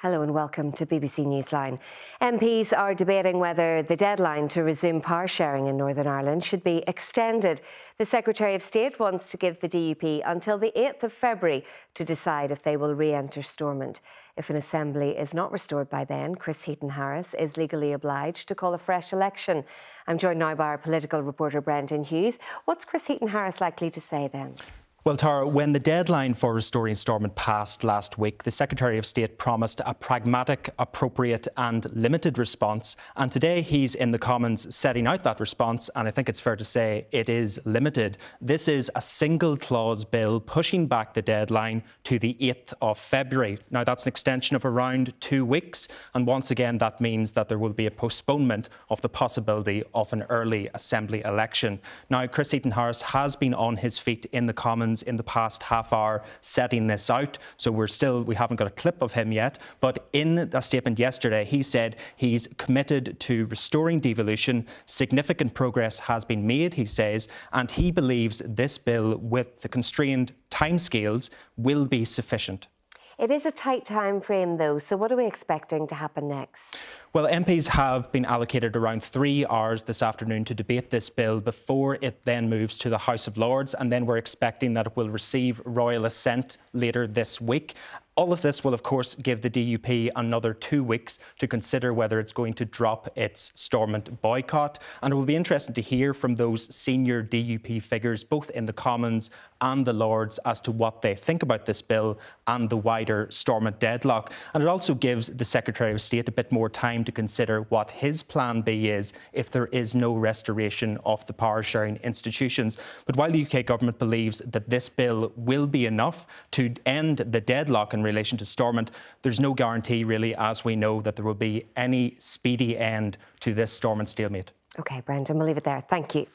Hello and welcome to BBC Newsline. MPs are debating whether the deadline to resume power sharing in Northern Ireland should be extended. The Secretary of State wants to give the DUP until the 8th of February to decide if they will re-enter Stormont. If an assembly is not restored by then, Chris Heaton-Harris is legally obliged to call a fresh election. I'm joined now by our political reporter Brendan Hughes. What's Chris Heaton-Harris likely to say then? Well, Tara, when the deadline for restoring Stormont passed last week, the Secretary of State promised a pragmatic, appropriate and limited response. And today he's in the Commons setting out that response, and I think it's fair to say it is limited. This is a single clause bill pushing back the deadline to the 8th of February. Now, that's an extension of around 2 weeks. And once again, that means that there will be a postponement of the possibility of an early Assembly election. Now, Chris Heaton-Harris has been on his feet in the Commons in the past half hour setting this out. So we haven't got a clip of him yet. But in a statement yesterday, he said he's committed to restoring devolution. Significant progress has been made, he says, and he believes this bill, with the constrained timescales, will be sufficient. It is a tight time frame, though, so what are we expecting to happen next? Well, MPs have been allocated around 3 hours this afternoon to debate this bill before it then moves to the House of Lords, and then we're expecting that it will receive royal assent later this week. All of this will, of course, give the DUP another 2 weeks to consider whether it's going to drop its Stormont boycott. And it will be interesting to hear from those senior DUP figures, both in the Commons and the Lords, as to what they think about this bill and the wider Stormont deadlock. And it also gives the Secretary of State a bit more time to consider what his plan B is if there is no restoration of the power sharing institutions. But while the UK government believes that this bill will be enough to end the deadlock in relation to Stormont, there's no guarantee really, as we know, that there will be any speedy end to this Stormont stalemate. OK, Brendan, we'll leave it there. Thank you.